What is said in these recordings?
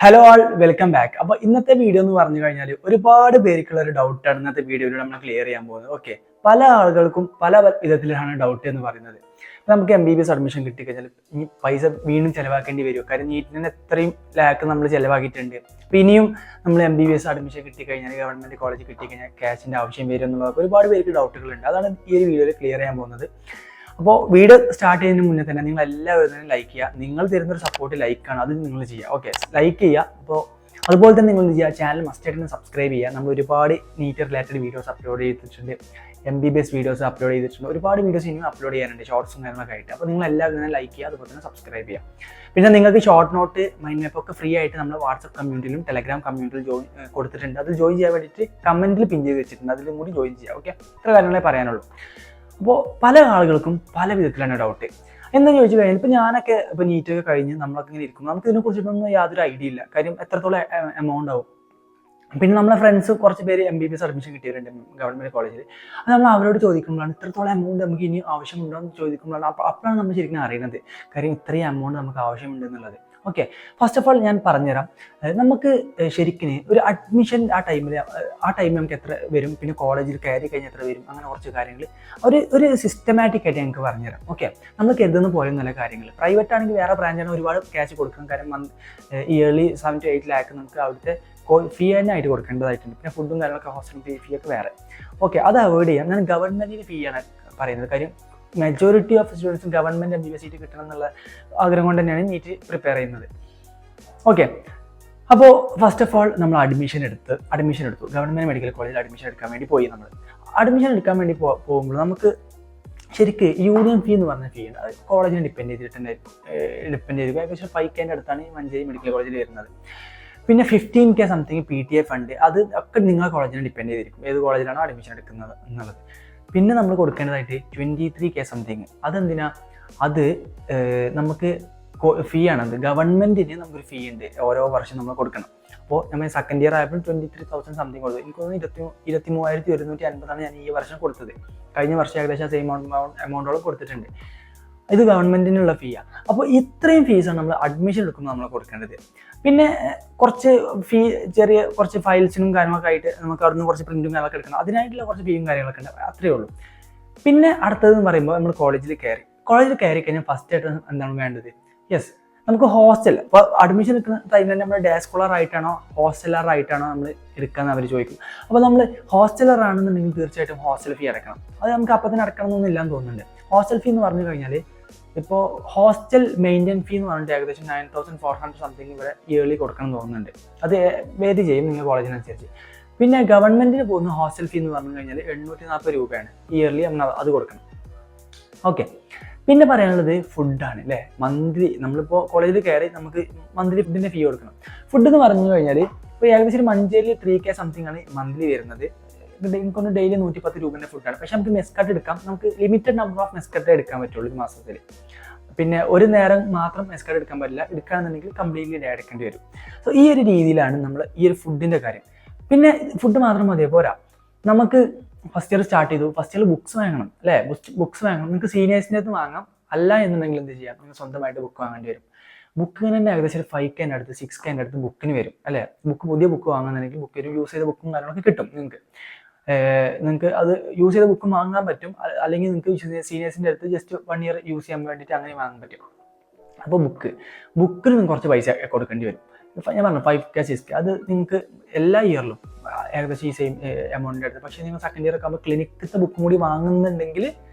Hello ആൾ welcome back. അപ്പൊ ഇന്നത്തെ video എന്ന് പറഞ്ഞു കഴിഞ്ഞാൽ ഒരുപാട് പേർക്കുള്ള ഒരു ഡൗട്ടാണ് ഇന്നത്തെ വീഡിയോയിൽ നമ്മൾ ക്ലിയർ ചെയ്യാൻ പോകുന്നത്. ഓക്കെ, പല ആളുകൾക്കും പല വിധത്തിലാണ് ഡൗട്ട് എന്ന് പറയുന്നത്. നമുക്ക് MBBS അഡ്മിഷൻ കിട്ടിക്കഴിഞ്ഞാൽ ഇനി പൈസ വീണ്ടും ചിലവാക്കേണ്ടി വരും. കാര്യം നീറ്റിന് എത്രയും ലാക്ക് നമ്മൾ ചിലവാക്കിയിട്ടുണ്ട്. അപ്പൊ ഇനിയും നമ്മൾ MBBS അഡ്മിഷൻ കിട്ടിക്കഴിഞ്ഞാൽ ഗവൺമെന്റ് കോളേജ് കിട്ടിക്കഴിഞ്ഞാൽ ക്യാഷിന്റെ ആവശ്യം വരും എന്നുള്ളത് ഒരുപാട് പേർക്ക് ഡൗട്ടുകളുണ്ട്. അതാണ് ഈ ഒരു വീഡിയോയിൽ ക്ലിയർ ചെയ്യാൻ പോകുന്നത്. അപ്പോൾ വീഡിയോ സ്റ്റാർട്ട് ചെയ്യുന്നതിന് മുന്നേ തന്നെ നിങ്ങൾ എല്ലാവരും ലൈക്ക് ചെയ്യുക. നിങ്ങൾ തരുന്നൊരു സപ്പോർട്ട് ലൈക്കാണ്, അത് നിങ്ങൾ ചെയ്യുക. ഓക്കെ, ലൈക്ക് ചെയ്യുക. അപ്പോൾ അതുപോലെ തന്നെ നിങ്ങൾ ചെയ്യുക, ചാനൽ മസ്റ്റായിട്ട് സബ്സ്ക്രൈബ് ചെയ്യുക. നമ്മൾ ഒരുപാട് നീറ്റ് റിലേറ്റഡ് വീഡിയോസ് അപ്ലോഡ് ചെയ്തിട്ടുണ്ട്, MBBS വീഡിയോസ് അപ്ലോഡ് ചെയ്തിട്ടുണ്ട്, ഒരുപാട് വീഡിയോസ് ഇനിയും അപ്ലോഡ് ചെയ്യാനുണ്ട്, ഷോർട്സും കാര്യങ്ങളൊക്കെ ആയിട്ട്. അപ്പോൾ നിങ്ങൾ എല്ലാവരും തന്നെ ലൈക്ക് ചെയ്യുക, അതുപോലെ തന്നെ സബ്സ്ക്രൈബ് ചെയ്യുക. പിന്നെ നിങ്ങൾക്ക് ഷോർട്ട് നോട്ട്, മൈൻഡ് മാപ്പ് ഒക്കെ ഫ്രീ ആയിട്ട് നമ്മൾ വാട്സപ്പ് കമ്മ്യൂണിറ്റിയിലും ടെലഗ്രാം കമ്മ്യൂണിറ്റിയിലും കൊടുത്തിട്ടുണ്ട്. അത് ജോയിൻ ചെയ്യാൻ വേണ്ടിയിട്ട് കമൻറ്റിൽ പിൻ ചെയ്ത് വെച്ചിട്ടുണ്ട്, അതിലും കൂടി ജോയിൻ ചെയ്യുക. ഓക്കെ, ഇത്ര കാര്യങ്ങളെ പറയാനുള്ളൂ. അപ്പോൾ പല ആളുകൾക്കും പല വിധത്തിലാണ് ഡൗട്ട്. എന്താ ചോദിച്ചു കഴിഞ്ഞാൽ ഇപ്പോൾ ഞാനൊക്കെ ഇപ്പോൾ നീറ്റൊക്കെ കഴിഞ്ഞ് നമ്മളൊക്കെ ഇങ്ങനെ ഇരിക്കും, നമുക്ക് ഇതിനെക്കുറിച്ചിട്ടൊന്നും യാതൊരു ഐഡിയ ഇല്ല. കാര്യം എത്രത്തോളം എമൗണ്ട് ആവും. പിന്നെ നമ്മളെ ഫ്രണ്ട്സ് കുറച്ച് പേര് MBBS അഡ്മിഷൻ കിട്ടിയിട്ടുണ്ട് ഗവൺമെൻറ് കോളേജിൽ. അത് നമ്മൾ അവരോട് ചോദിക്കുമ്പോഴാണ് ഇത്രത്തോളം എമൗണ്ട് നമുക്ക് ഇനി ആവശ്യമുണ്ടോ എന്ന് ചോദിക്കുമ്പോഴാണ് അപ്പോഴാണ് നമ്മൾ ശരിക്കും അറിയുന്നത് കാര്യം ഇത്രയും എമൗണ്ട് നമുക്ക് ആവശ്യമുണ്ട് എന്നുള്ളത്. ഓക്കെ, ഫസ്റ്റ് ഓഫ് ഓൾ ഞാൻ പറഞ്ഞുതരാം. നമുക്ക് ശരിക്കും ഒരു അഡ്മിഷൻ ആ ടൈമിൽ നമുക്ക് എത്ര വരും, പിന്നെ കോളേജിൽ കയറി കഴിഞ്ഞാൽ എത്ര വരും, അങ്ങനെ കുറച്ച് കാര്യങ്ങൾ ഒരു സിസ്റ്റമാറ്റിക് ആയിട്ട് ഞങ്ങൾക്ക് പറഞ്ഞുതരാം. ഓക്കെ, നമ്മൾ കരുതുന്ന പോലെ നല്ല കാര്യങ്ങൾ. പ്രൈവറ്റ് ആണെങ്കിൽ വേറെ ബ്രാഞ്ചാണ് ഒരുപാട് ക്യാഷ് കൊടുക്കണം. കാരണം ഇയർലി 7 to 8 lakh നമുക്ക് അവിടുത്തെ ഫീ തന്നെ ആയിട്ട് കൊടുക്കേണ്ടതായിട്ടുണ്ട്. പിന്നെ ഫുഡും കാര്യങ്ങളൊക്കെ ഹോസ്റ്റൽ ഫീ ഒക്കെ വേറെ. ഓക്കെ, അത് അവോയ്ഡ് ചെയ്യാം. ഞാൻ ഗവൺമെൻറ്റിൻ്റെ ഫീ ആണ് പറയുന്നത്. കാര്യം മെജോറിറ്റി ഓഫ് സ്റ്റുഡൻസും ഗവൺമെൻറ് MBBS സീറ്റ് കിട്ടണം എന്നുള്ള ആഗ്രഹം കൊണ്ട് തന്നെയാണ് നീറ്റ് പ്രിപ്പയർ ചെയ്യുന്നത്. ഓക്കെ, അപ്പോൾ ഫസ്റ്റ് ഓഫ് ഓൾ നമ്മൾ അഡ്മിഷൻ എടുത്തു. ഗവൺമെൻറ് മെഡിക്കൽ കോളേജിൽ അഡ്മിഷൻ എടുക്കാൻ വേണ്ടി പോയി. നമ്മൾ അഡ്മിഷൻ എടുക്കാൻ വേണ്ടി പോകുമ്പോൾ നമുക്ക് ശരിക്ക് യൂണിയൻ ഫീ എന്ന് പറഞ്ഞ ഫീ ഉണ്ട്. അത് കോളേജിനെ ഡിപ്പെൻഡ് ചെയ്തിരിക്കും. ഏകദേശം 5K അടുത്താണ് മഞ്ചേരി മെഡിക്കൽ കോളേജിൽ വരുന്നത്. പിന്നെ 15K സംതിങ് PTA ഫണ്ട്, അത് ഒക്കെ നിങ്ങളെ കോളേജിനെ ഡിപ്പെൻഡ് ചെയ്തിരിക്കും, ഏത് കോളേജിലാണോ അഡ്മിഷൻ എടുക്കുന്നത് എന്നുള്ളത്. പിന്നെ നമ്മൾ കൊടുക്കേണ്ടതായിട്ട് 23K സംതിങ്. അതെന്തിനാ? അത് നമുക്ക് ഫീ ആണത്. ഗവൺമെൻറ്റിന് നമുക്കൊരു ഫീ ഉണ്ട്, ഓരോ വർഷം നമ്മൾ കൊടുക്കണം. അപ്പോൾ നമ്മൾ സെക്കൻഡ് ഇയർ ആയപ്പോൾ 23,000 സംതിങ് കൊടുത്തു. എനിക്ക് തോന്നുന്നു 23,150 ഞാൻ ഈ വർഷം കൊടുത്തത്. കഴിഞ്ഞ വർഷം ഏകദേശം സെയിം എമൗണ്ടോളം കൊടുത്തിട്ടുണ്ട്. ഇത് ഗവൺമെൻറ്റിനുള്ള ഫീയാണ്. അപ്പോൾ ഇത്രയും ഫീസാണ് നമ്മൾ അഡ്മിഷൻ എടുക്കുമ്പോൾ നമ്മൾ കൊടുക്കേണ്ടത്. പിന്നെ കുറച്ച് ചെറിയ കുറച്ച് ഫയൽസിനും കാര്യങ്ങളൊക്കെ ആയിട്ട് നമുക്ക് അവിടുന്ന് കുറച്ച് പ്രിൻറ്റും കാര്യങ്ങളൊക്കെ എടുക്കണം. അതിനായിട്ടുള്ള കുറച്ച് ഫീയും കാര്യങ്ങളൊക്കെ ഉണ്ട്, അത്രയേ ഉള്ളൂ. പിന്നെ അടുത്തതെന്ന് പറയുമ്പോൾ നമ്മൾ കോളേജിൽ കയറി കഴിഞ്ഞാൽ ഫസ്റ്റ് ആയിട്ട് എന്താണ് വേണ്ടത്? യെസ്, നമുക്ക് ഹോസ്റ്റൽ. അപ്പോൾ അഡ്മിഷൻ എടുക്കുന്ന ടൈമിൽ തന്നെ നമ്മൾ ഡേ സ്കോളർ ആയിട്ടാണോ ഹോസ്റ്റലർ ആയിട്ടാണോ നമ്മൾ എടുക്കാമെന്ന് അവർ ചോദിക്കും. അപ്പോൾ നമ്മൾ ഹോസ്റ്റലർ ആണെന്നുണ്ടെങ്കിൽ തീർച്ചയായിട്ടും ഹോസ്റ്റൽ ഫീ അടക്കണം. അത് നമുക്ക് അപ്പം തന്നെ അടക്കണം എന്നൊന്നും ഇല്ലാന്ന് തോന്നുന്നുണ്ട്. ഹോസ്റ്റൽ ഫീ എന്ന് പറഞ്ഞു കഴിഞ്ഞാൽ ഇപ്പോൾ ഹോസ്റ്റൽ മെയിൻ്റെനൻസ് ഫീ എന്ന് പറഞ്ഞിട്ട് ഏകദേശം 9,400 സംതിങ് ഇവിടെ ഇയർലി കൊടുക്കണം എന്ന് തോന്നുന്നുണ്ട്. അത് വേരി ചെയ്യും നിങ്ങൾ കോളേജിനനുസരിച്ച്. പിന്നെ ഗവൺമെൻറ്റിന് പോകുന്ന ഹോസ്റ്റൽ ഫീ എന്ന് പറഞ്ഞു കഴിഞ്ഞാൽ 740 രൂപയാണ് ഇയർലി, അത് കൊടുക്കണം. ഓക്കെ, പിന്നെ പറയാനുള്ളത് ഫുഡാണ് അല്ലേ. മന്ത്ലി നമ്മളിപ്പോൾ കോളേജിൽ കയറി നമുക്ക് മന്ത്ലി ഫുഡിൻ്റെ ഫീ കൊടുക്കണം. ഫുഡ് എന്ന് പറഞ്ഞു കഴിഞ്ഞാൽ ഇപ്പോൾ ഏകദേശം മഞ്ചേരിയിൽ 3K സംതിങ് ആണ് മന്ത്ലി വരുന്നത്. എനിക്കൊന്ന് ഡെയിലി 110 രൂപേൻ്റെ ഫുഡാണ്. പക്ഷെ നമുക്ക് മെസ്കട്ട് എടുക്കാം. നമുക്ക് ലിമിറ്റഡ് നമ്പർ ഓഫ് മെസ്കട്ടേ എടുക്കാൻ പറ്റുള്ളൂ ഒരു മാസത്തിൽ. പിന്നെ ഒരു നേരം മാത്രം മെസ്കട്ട് എടുക്കാൻ പറ്റില്ല. എടുക്കുകയാണെന്നുണ്ടെങ്കിൽ കംപ്ലീറ്റ്ലി ഡേ എടുക്കേണ്ടി വരും. സോ ഈ ഒരു രീതിയിലാണ് നമ്മൾ ഈ ഒരു ഫുഡിൻ്റെ കാര്യം. പിന്നെ ഫുഡ് മാത്രം മതിയോ പോരാ, നമുക്ക് ഫസ്റ്റ് ഇയർ സ്റ്റാർട്ട് ചെയ്തു. ഫസ്റ്റ് ഇയർ ബുക്സ് വാങ്ങണം അല്ലേ. ബുക്സ് വാങ്ങണം. നിങ്ങൾക്ക് സീനിയേഴ്സിൻ്റെ അടുത്ത് വാങ്ങാം. അല്ല എന്നുണ്ടെങ്കിൽ എന്ത് ചെയ്യാം, നിങ്ങൾ സ്വന്തമായിട്ട് ബുക്ക് വാങ്ങേണ്ടി വരും. ബുക്കിന് തന്നെ ഏകദേശം 5K അടുത്ത് 6K അടുത്ത് ബുക്കിന് വരും അല്ലേ. പുതിയ ബുക്ക് വാങ്ങുന്നുണ്ടെങ്കിൽ ബുക്ക് യൂസ് ചെയ്ത ബുക്കും കാര്യങ്ങളൊക്കെ കിട്ടും. നിങ്ങൾക്ക് അത് യൂസ് ചെയ്ത ബുക്ക് വാങ്ങാൻ പറ്റും. അല്ലെങ്കിൽ നിങ്ങൾക്ക് സീനിയേഴ്സിൻ്റെ അടുത്ത് ജസ്റ്റ് 1 year യൂസ് ചെയ്യാൻ വേണ്ടിയിട്ട് അങ്ങനെ വാങ്ങാൻ പറ്റും. അപ്പോൾ ബുക്കിന് നിങ്ങൾക്ക് കുറച്ച് പൈസ കൊടുക്കേണ്ടി വരും. ഞാൻ പറഞ്ഞു 5K 6K, അത് നിങ്ങൾക്ക് എല്ലാ ഇയറിലും ഏകദേശം ഈ സെയിം എമൗണ്ടിൻ്റെ അടുത്ത്. പക്ഷേ നിങ്ങൾ സെക്കൻഡ് ഇയർ ഒക്കെ ആകുമ്പോൾ ക്ലിനിക്കത്തെ ബുക്കും കൂടി വാങ്ങുന്നുണ്ടെങ്കിൽ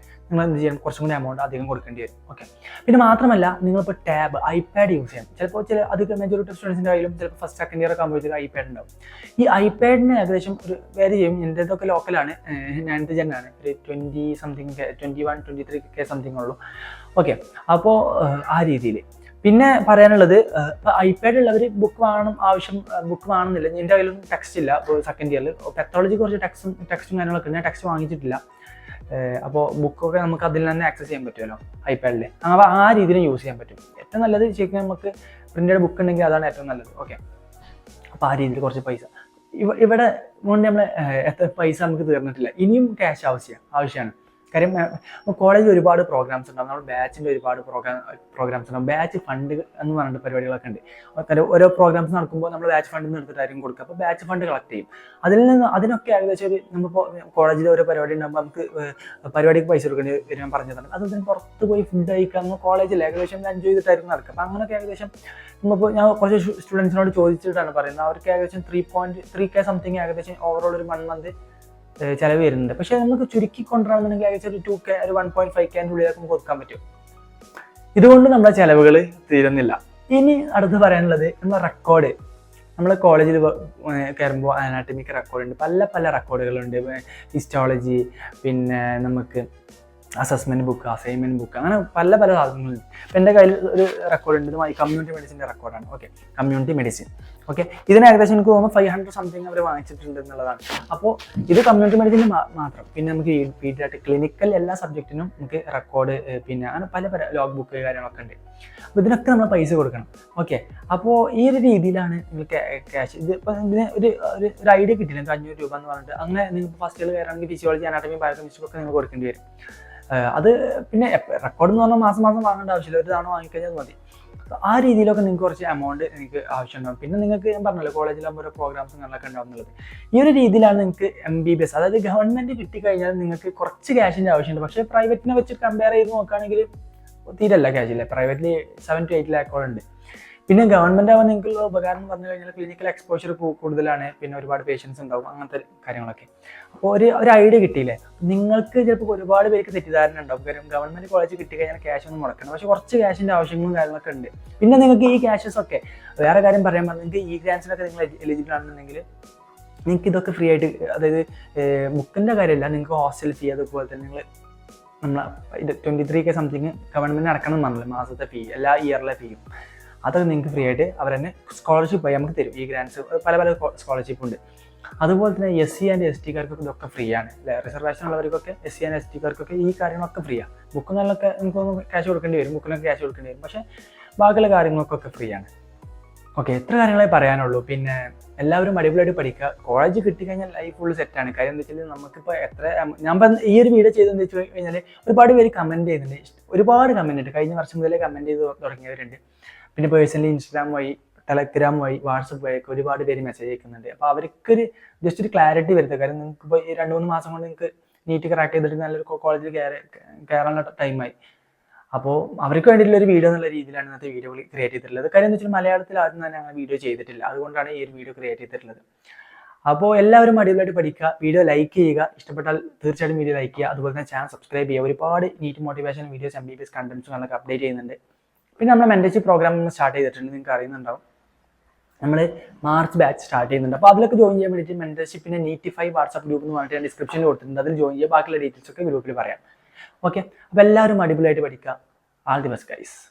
നിങ്ങൾ എന്ത് ചെയ്യണം, കുറച്ചും കൂടി എമൗണ്ട് അധികം കൊടുക്കേണ്ടി വരും. ഓക്കെ, പിന്നെ മാത്രമല്ല നിങ്ങളിപ്പോൾ ടാബ്, ഐപാഡ് യൂസ് ചെയ്യാം. ചിലപ്പോൾ അധികം മെജോറിറ്റി സ്റ്റുഡൻസിൻ്റെ കയ്യിലും ചിലപ്പോൾ ഫസ്റ്റ് സെക്കൻഡ് ഇയർ ഒക്കെ ആകുമ്പോഴത്തേക്ക് ഐപാഡ് ഉണ്ടാവും. ഈ ഐപാഡിന് ഏകദേശം ഒരു വേരി ചെയ്യും. എൻ്റെതൊക്കെ ലോക്കലാണ്, 9th gen ആണ്. ഒരു 20 സംതിങ് 21 23K സംതിങ് ഉള്ളൂ. ഓക്കെ, അപ്പോൾ ആ രീതിയിൽ. പിന്നെ പറയാനുള്ളത്, ഇപ്പോൾ ഐപാഡ് ഉള്ളവർ ബുക്ക് വാങ്ങണമെന്നില്ല. എൻ്റെ കയ്യിലൊന്നും ടെക്സ്റ്റ് ഇല്ല. ഇപ്പോൾ സെക്കൻഡ് ഇയറിൽ പെത്തോളജി കുറച്ച് ടെക്സ്റ്റും കാര്യങ്ങളൊക്കെ ഉണ്ട്. ഞാൻ ടെക്സ്റ്റ് വാങ്ങിച്ചിട്ടില്ല. അപ്പോൾ ബുക്കൊക്കെ നമുക്ക് അതിൽ തന്നെ ആക്സസ് ചെയ്യാൻ പറ്റുമല്ലോ ഐപാഡിൽ. അപ്പോൾ ആ രീതിയിൽ യൂസ് ചെയ്യാൻ പറ്റും. ഏറ്റവും നല്ലത് ശരിക്കും നമുക്ക് പ്രിൻ്റഡ് ബുക്ക് ഉണ്ടെങ്കിൽ അതാണ് ഏറ്റവും നല്ലത്. ഓക്കെ, അപ്പോൾ ആ രീതിയിൽ കുറച്ച് പൈസ ഇവിടെ കൊണ്ട് നമ്മൾ എത്ര പൈസ നമുക്ക് തീർന്നിട്ടില്ല. ഇനിയും ക്യാഷ് ആവശ്യമാണ്. കാര്യം കോളേജിൽ ഒരുപാട് പ്രോഗ്രാംസ് ഉണ്ടാവും, നമ്മുടെ ബാച്ചിൻ്റെ ഒരുപാട് പ്രോഗ്രാംസ് ഉണ്ടാവും. ബാച്ച് ഫണ്ട് എന്ന് പറഞ്ഞിട്ട് പരിപാടികളൊക്കെ ഉണ്ട്. ഓരോ പ്രോഗ്രാംസ് നടക്കുമ്പോൾ നമ്മൾ ബാച്ച് ഫണ്ടിൽ നിന്ന് എടുത്തിട്ടായിരിക്കും കൊടുക്കുക. അപ്പോൾ ബാച്ച് ഫണ്ട് കളക്ട് ചെയ്യും. അതിനൊക്കെ ഏകദേശം ഒരു നമ്മളിപ്പോൾ കോളേജിൽ ഓരോ പരിപാടി ഉണ്ടാകുമ്പോൾ നമുക്ക് പരിപാടിക്ക് പൈസ കൊടുക്കേണ്ടി വരും പറഞ്ഞതാണ്. അതുപോലെ പുറത്ത് പോയി ഫുഡ് കഴിക്കുക, നമ്മൾ കോളേജിൽ ഏകദേശം എൻജോയ് ചെയ്തിട്ടായിരിക്കും നടക്കുക. അപ്പോൾ അങ്ങനെയൊക്കെ ഏകദേശം നമ്മളിപ്പോൾ ഞാൻ കുറച്ച് സ്റ്റുഡൻസിനോട് ചോദിച്ചിട്ടാണ് പറയുന്നത്, അവർക്ക് ഏകദേശം 3K സംതിങ് ഏകദേശം ഓവറോൾ ഒരു 1 മന്ത് ചിലവ് വരുന്നുണ്ട്. പക്ഷേ നമുക്ക് ചുരുക്കി കൊണ്ടുവരാണെന്നുണ്ടെങ്കിൽ ഏകദേശം ഒരു 2K ഒരു 1.5K ഉള്ളിലേക്ക് നമുക്ക് കൊടുക്കാൻ പറ്റും. ഇതുകൊണ്ട് നമ്മുടെ ചിലവുകൾ തീരുന്നില്ല. ഇനി അടുത്ത് പറയാനുള്ളത് നമ്മുടെ റെക്കോർഡ്. നമ്മൾ കോളേജിൽ കയറുമ്പോൾ അനാട്ടമിക്ക് റെക്കോർഡുണ്ട്, പല റെക്കോർഡുകളുണ്ട്. ഹിസ്റ്റോളജി, പിന്നെ നമുക്ക് അസസ്മെൻറ്റ് ബുക്ക്, അസൈൻമെൻറ്റ് ബുക്ക്, അങ്ങനെ പല സാധനങ്ങളുണ്ട്. ഇപ്പം എൻ്റെ കയ്യിൽ ഒരു റെക്കോർഡുണ്ട്, ഇത് കമ്മ്യൂണിറ്റി മെഡിസിൻ്റെ റെക്കോർഡാണ്. Okay, community medicine. ഓക്കെ, ഇതിന് ഏകദേശം എനിക്ക് തോന്നുന്നു 500 സംതിങ് അവർ വാങ്ങിച്ചിട്ടുണ്ട് എന്നുള്ളതാണ്. അപ്പോൾ ഇത് കമ്മ്യൂണിറ്റി മെഡിസിന് മാത്രം. പിന്നെ നമുക്ക് പീഡിയാട്രിക്, ക്ലിനിക്കൽ എല്ലാ സബ്ജക്റ്റിനും നമുക്ക് റെക്കോർഡ്, പിന്നെ അങ്ങനെ പല ലോഗ് ബുക്ക് കാര്യങ്ങളൊക്കെ ഉണ്ട്. അപ്പോൾ ഇതിനൊക്കെ നമ്മൾ പൈസ കൊടുക്കണം. ഓക്കെ, അപ്പോൾ ഈ ഒരു രീതിയിലാണ് നിങ്ങൾക്ക് ക്യാഷ്. ഇത് ഇപ്പം ഇതിന് ഒരു ഐഡിയ കിട്ടില്ല, നിങ്ങൾക്ക് 500 രൂപ എന്ന് പറഞ്ഞിട്ട്. അങ്ങനെ നിങ്ങൾക്ക് ഫസ്റ്റ് ഇയർ കയറാണെങ്കിൽ ഫിസിയോളജി, അനാട്ടമി, ബയോകെമിസ്ട്രി ഒക്കെ നിങ്ങൾ കൊടുക്കേണ്ടി വരും. അത് പിന്നെ റെക്കോർഡ് എന്ന് പറഞ്ഞാൽ മാസം വാങ്ങേണ്ട ആവശ്യമില്ല, ഒരു തവണ വാങ്ങിക്കഴിഞ്ഞാൽ മതി. അപ്പോൾ ആ രീതിയിലൊക്കെ നിങ്ങൾക്ക് കുറച്ച് എമൗണ്ട് നിങ്ങൾക്ക് ആവശ്യമുണ്ടാകും. പിന്നെ നിങ്ങൾക്ക് ഞാൻ പറഞ്ഞല്ലോ കോളേജിലാകുമ്പോൾ ഓരോ പ്രോഗ്രാംസും കാര്യങ്ങളൊക്കെ ഉണ്ടാകുന്നുള്ളത്. ഈ ഒരു രീതിയിലാണ് നിങ്ങൾക്ക് MBBS, അതായത് ഗവൺമെൻറ് കിട്ടിക്കഴിഞ്ഞാൽ നിങ്ങൾക്ക് കുറച്ച് ക്യാഷിൻ്റെ ആവശ്യമുണ്ട്. പക്ഷേ പ്രൈവറ്റിനെ വെച്ച് കമ്പയർ ചെയ്ത് നോക്കുകയാണെങ്കിൽ തീരല്ല ക്യാഷില്ല. പ്രൈവറ്റിൽ 7 to 8 lakh ഉണ്ട്. പിന്നെ ഗവൺമെൻറ് ആവാൻ നിങ്ങൾക്കുള്ള ഉപകാരം എന്ന് പറഞ്ഞു കഴിഞ്ഞാൽ ക്ലിനിക്കൽ എക്സ്പോഷർ കൂടുതലാണ്, പിന്നെ ഒരുപാട് പേഷ്യൻസ് ഉണ്ടാവും, അങ്ങനത്തെ കാര്യങ്ങളൊക്കെ. അപ്പോൾ ഒരു ഐഡിയ കിട്ടിയില്ലേ. നിങ്ങൾക്ക് ചിലപ്പോൾ ഒരുപാട് പേർക്ക് തെറ്റിദ്ധാരണ ഉണ്ടാവും. കാര്യം ഗവൺമെൻറ് കോളേജ് കിട്ടിക്കഴിഞ്ഞാൽ ക്യാഷ് ഒന്നും മുടക്കണം, പക്ഷേ കുറച്ച് ക്യാഷിൻ്റെ ആവശ്യങ്ങളും കാര്യങ്ങളൊക്കെ ഉണ്ട്. പിന്നെ നിങ്ങൾക്ക് ഈ ക്യാഷസ് ഒക്കെ വേറെ കാര്യം പറയാൻ പറഞ്ഞാൽ നിങ്ങൾക്ക് ഈ ഗ്രാൻസിനൊക്കെ നിങ്ങൾ എലിജിബിൾ ആണെന്നുണ്ടെങ്കിൽ നിങ്ങൾക്ക് ഇതൊക്കെ ഫ്രീ ആയിട്ട്, അതായത് ബുക്കിൻ്റെ കാര്യമില്ല, നിങ്ങൾക്ക് ഹോസ്റ്റൽ ഫീ, അതുപോലെ തന്നെ നിങ്ങൾ ഇത് 23K സംതിങ് ഗവൺമെൻറ് അടക്കണം എന്ന് പറഞ്ഞില്ല, മാസത്തെ ഫീ, എല്ലാ ഇയറിലെ ഫീയും അതൊക്കെ നിങ്ങൾക്ക് ഫ്രീ ആയിട്ട് അവർ തന്നെ സ്കോളർഷിപ്പ് ആയി നമുക്ക് തരും. ഈ ഗ്രാൻസ് പല സ്കോളർഷിപ്പ് ഉണ്ട്. അതുപോലെ തന്നെ SC and ST കാർക്കൊക്കെ ഇതൊക്കെ ഫ്രീ ആണ്. റിസർവേഷൻ ഉള്ളവർക്കൊക്കെ SC and ST കാർക്കൊക്കെ ഈ കാര്യങ്ങളൊക്കെ ഫ്രീ ആണ്. ബുക്കും കാര്യങ്ങളൊക്കെ നിങ്ങൾക്കൊന്ന് ക്യാഷ് കൊടുക്കേണ്ടി വരും, ബുക്കിനൊക്കെ ക്യാഷ് കൊടുക്കേണ്ടി വരും, പക്ഷേ ബാക്കിയുള്ള കാര്യങ്ങൾക്കൊക്കെ ഫ്രീ ആണ്. ഓക്കെ, എത്ര കാര്യങ്ങളെ പറയാനുള്ളൂ. പിന്നെ എല്ലാവരും അടിപൊളിയായിട്ട് പഠിക്കുക. കോളേജ് കിട്ടിക്കഴിഞ്ഞാൽ ലൈഫ് ഫുൾ സെറ്റാണ്. കാര്യം എന്താ വെച്ചാൽ നമുക്കിപ്പോൾ ഞാൻ ഈ ഒരു വീഡിയോ ചെയ്തെന്ന് വെച്ച് കഴിഞ്ഞാൽ ഒരുപാട് പേര് കമൻറ്റ് ചെയ്യുന്നുണ്ട്, ഒരുപാട് കമൻറ്റ് ഉണ്ട്. കഴിഞ്ഞ വർഷം മുതലേ കമൻറ്റ് ചെയ്ത് തുടങ്ങിയവരുണ്ട്. പിന്നെ പേഴ്സണലി ഇൻസ്റ്റാഗ്രാം വഴി, ടെലഗ്രാം വഴി, വാട്സപ്പ് വഴി ഒരുപാട് പേര് മെസ്സേജ് അയക്കുന്നുണ്ട്. അപ്പോൾ അവർക്കൊരു ജസ്റ്റ് ഒരു ക്ലാരിറ്റി വരുത്തുക. കാര്യം നിങ്ങൾക്ക് ഇപ്പോൾ ഈ 2-3 മാസം കൊണ്ട് നിങ്ങൾക്ക് നീറ്റ് ക്രാക്ക് ചെയ്തിട്ട് നല്ലൊരു കോളേജിൽ കയറാനുള്ള ടൈമായി. അപ്പോൾ അവർക്ക് വേണ്ടിയിട്ടുള്ള ഒരു വീഡിയോ എന്നുള്ള രീതിയിലാണ് ഇന്നത്തെ വീഡിയോ ക്രിയേറ്റ് ചെയ്തിട്ടുള്ളത്. കാര്യം എന്ന് വെച്ചാൽ മലയാളത്തിൽ ആദ്യം തന്നെ അങ്ങനെ വീഡിയോ ചെയ്തിട്ടില്ല, അതുകൊണ്ടാണ് ഈ ഒരു വീഡിയോ ക്രിയേറ്റ് ചെയ്തിട്ടുള്ളത്. അപ്പോൾ എല്ലാവരും അടിപൊളിയായിട്ട് പഠിക്കുക. വീഡിയോ ലൈക്ക് ചെയ്യുക, ഇഷ്ടപ്പെട്ടാൽ തീർച്ചയായിട്ടും വീഡിയോ ലൈക്ക് ചെയ്യുക. അതുപോലെ തന്നെ ചാനൽ സബ്സ്ക്രൈബ് ചെയ്യുക. ഒരുപാട് നീറ്റ് മോട്ടിവേഷൻ വീഡിയോസ്, MBBS കണ്ടന്റ്സും നമ്മളൊക്കെ അപ്ഡേറ്റ് ചെയ്യുന്നുണ്ട്. പിന്നെ നമ്മുടെ മെന്റർഷിപ്പ് പ്രോഗ്രാം സ്റ്റാർട്ട് ചെയ്തിട്ടുണ്ട്, നിങ്ങൾക്ക് അറിയുന്നുണ്ടാവും. നമ്മൾ മാർച്ച് ബാച്ച് സ്റ്റാർട്ട് ചെയ്യുന്നുണ്ട്. അപ്പോൾ അതിലൊക്കെ ജോയിൻ ചെയ്യാൻ വേണ്ടിയിട്ട് മെന്റർഷിപ്പിൻ്റെ നീറ്റിഫൈ വാട്സ്ആപ്പ് ഗ്രൂപ്പ് എന്ന് പറഞ്ഞിട്ട് ഞാൻ ഡിസ്ക്രിപ്ഷനിൽ കൊടുത്തിട്ടുണ്ട്. അതിൽ ജോയിൻ ചെയ്യുക, ബാക്കിയുള്ള ഡീറ്റെയിൽസ് ഒക്കെ ഗ്രൂപ്പിൽ പറയാം. ഓക്കെ, അപ്പോൾ എല്ലാവരും അടിപൊളിയായിട്ട് പഠിക്കുക. All the best guys.